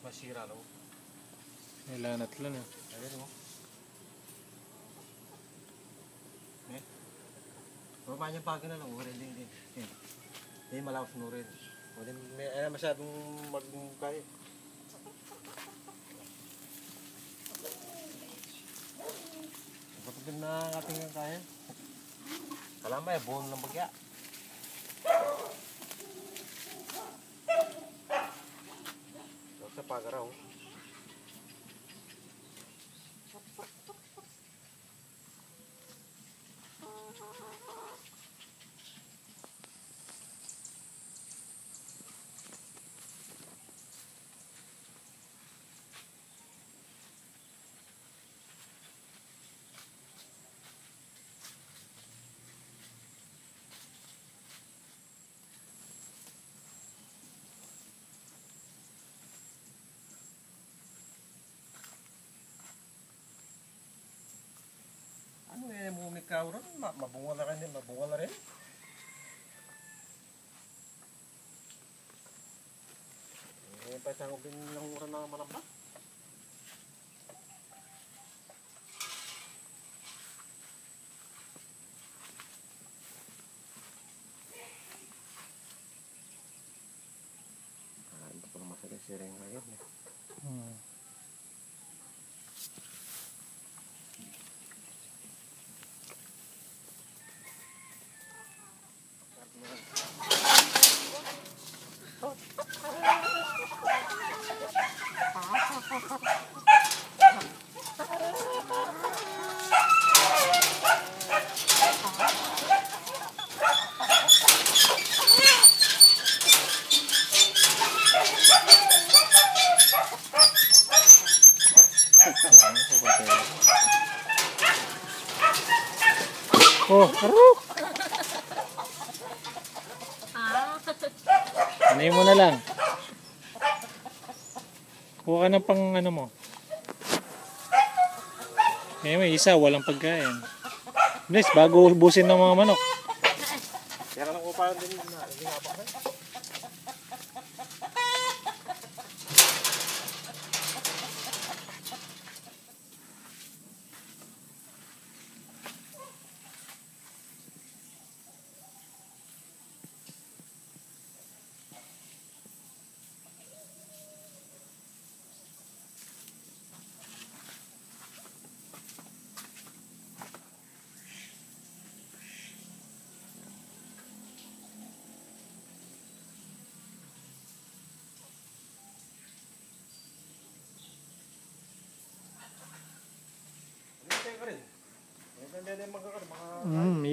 Masira daw. Nilanat lang eh. Ayun mo. Baba niya pagin na lang. Urin din. Hindi malakas nurin. May masyadong magkaya. Kapag na ating kaya. Kalamay, buong ng bagya. Sa pagaraw. Ano mumikaw ron? Mabunga na rin. Pasang ubin ng uran na malamba. Ito pa naman sa siring ngayon eh. Oh, haruk! Anay mo na lang. Kuha ka na pang ano mo. Eh, may isa, walang pagkain. Bilis, bago ubusin ng mga manok. Kaya ka lang upahan din na. Hindi nga pa.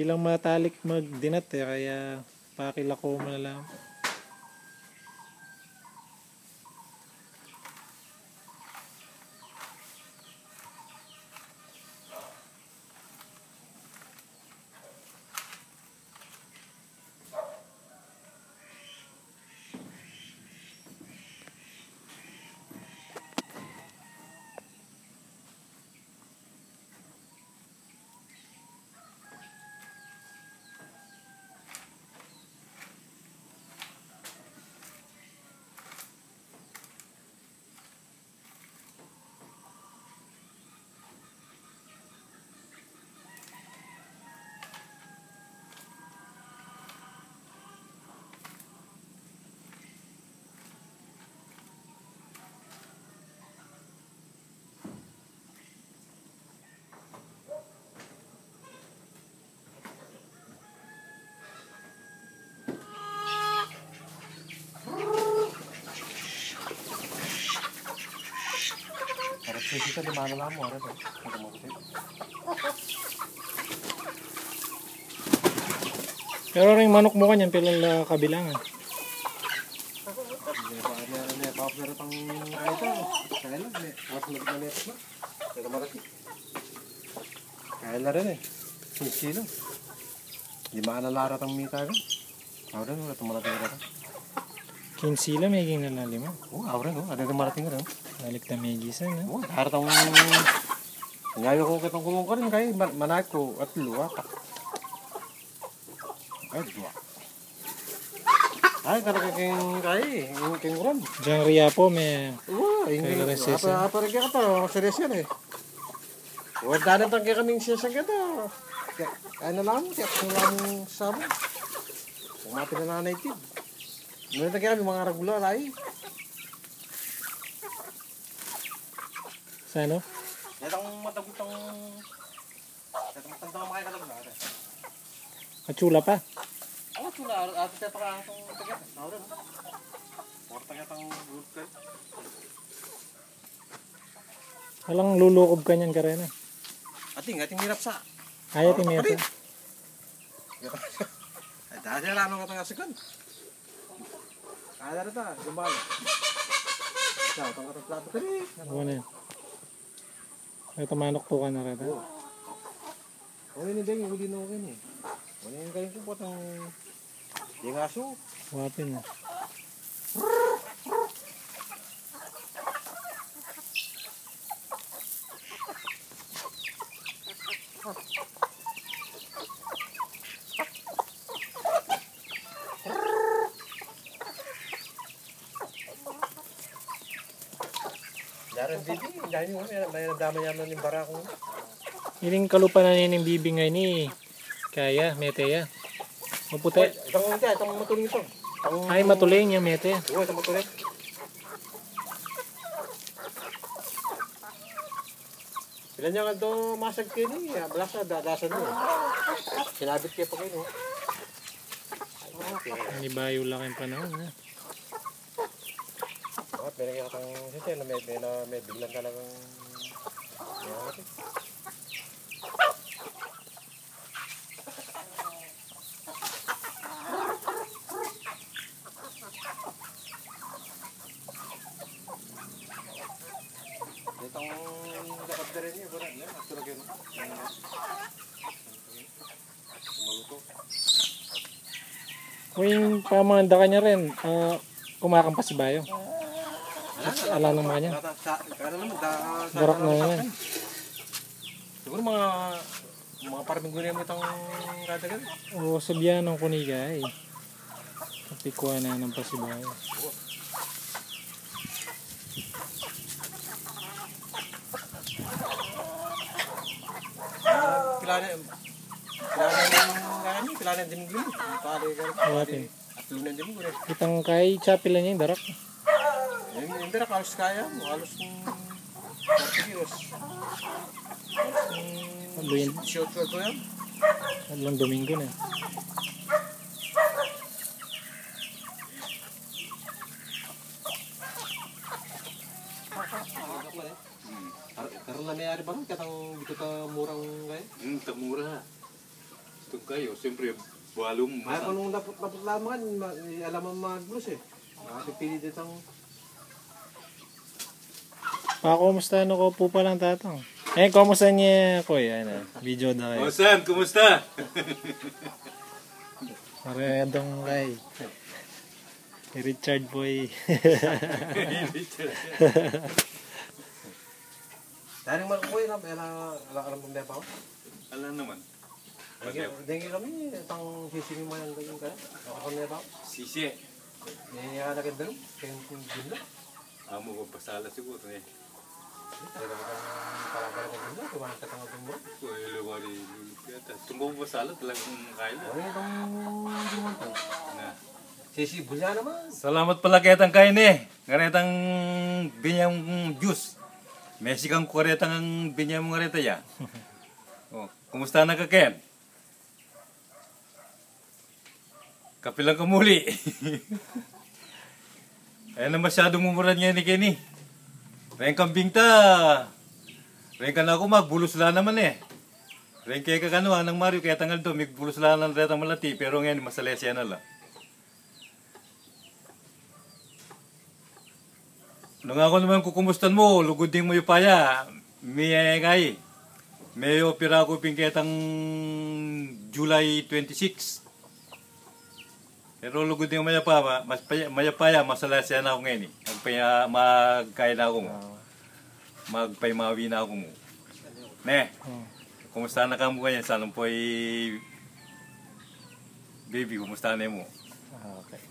Ilang matalik magdinat eh, kaya pakilako mo na lang. Kita di mana lama ada tuh. Pero ring manok mo kanyan pilang la kabilangan. Pero pang ito, kaya lang was magmanet na. Pero marami. Kaya na rin eh. 5 kilo. Di maalalara tang mita rin. Ahora wala tumalating rin. 15 sila may ging nalalim mo. Oh, ahora no, ada marating rin. Balik na may gisa na. Oh, haratang ngayon ko kitang kulong ko rin kay manak ko at luwata. Ay, dua. Ay, karagay kay king uram. Diyan riya po may Hindi Kaya reses yan. apa rin ka to. Serious yan eh. Wala na tangke kaming siyasang ka to. Kaya na lang. Kaya na lang sama. Umati na na native. Ngunit na kami mga regular ay. Sa ano? Itong matagutang... Itong matandang mga kailangan na. Matsula pa. Ano tula? Ato tayo pa itong tagat. Naura no? Porta nga itong gulkal. Walang lulukob ka niyan karena. Ating hirap sa. Ayaw timiyat sa. Ay, dahil na lang ka sikon. Kaya na ito, gumbala. Ito, itong katong plato ka rin. Ano na yan? Ay, tamanok to ka na rin. Ano yun din, huli na ako yun eh. Ano yun kayo po itong yung aso. Wapin na. Daran bibi, dahil mo, may nadama yaman yung barakong. Ining kalupa na nining bibingay ni Kaya, Meteya. Maputi. Itong matuling ito. Ay, matuling niya, Mete. Oo, itong matuling. Sila niya nga ito masag kayo ni, balasa, dadasan mo. Sinabit kayo pa kayo, no? Nibayo lang yung panahon. Ha? Bakit meron kaya kang sisya na may biglang talagang itong dapat na rin yun, wala yan, ito lagi no? Maluto. O yung pamanda ka niya rin, kumakampas si Bayo. Ala naman niya. Kaya naman, Garak na yan. siguro mga parang gulay mo itong kadagal. O sabihan ng kunigay. Kapikuha na ng pasibayo. Kilala din mo. Wapin. At lunan din mo. Itang kay chapila niya yung darak. Hindi na kalos kaya mo. Halos 40 kilos. Luyan. Short ko yan. Alang Domingo na. Karoon na may-ari ba? Katang dito ka murang gaya? Tamura. Ito kayo, siyempre, walong Ay, kung nung naput laman, alam mo mag-blues eh. Nakapipili dito ang... Kumusta ko po palang tatang. Kumusta niya ko yan. Video na kayo. San, kumusta? Maredong kay. Richard Boy. Dahil magkukuha na, alam mo ba ako? Alam naman. Dengi kami, itang sisingin mo yung ganyan kaya. Ako na ba? Sisi. Nilagay dalo, kaya yung gula. Amo ko pasala siguro eh. Talaga parang gula, kumanta ka ng mo. Uy, lumari. Tungkol mo pasala talagang kaila. Ano itong gulungan ko? Na. Sisibol niya naman. Salamat pala kaya tang kain eh. Ngaretang binyang juice. Messi kang kuretang ang binyang mga reta ya. Oh, kumusta na ka Ken? Kapilang kamuli. Ayan na masyadong mumurad niya ni Kenny. Ren kambing ta. Ren ka na ako magbulos la naman eh. Ren kaya ka kanuha ng Mario kaya tangal do. Magbulos la ng retang malati. Pero ngayon masalesya na lang. Nung ako naman kukumustan mo, luguding mo yung paya. May ngay. May opera ko pingketang July 26. Pero luguding maya pa, mas maya masalasya na ako ngayon eh. Magkain na ako mo. Magpaimawi na ako mo. Ne, kumusta na ka mo ganyan? Sana po ay baby, kumusta na mo? Okay.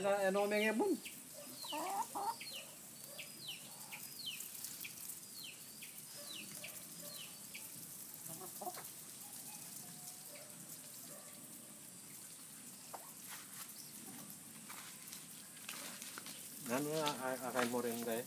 ano may ngayabon? Ano, akain mo rin kayo?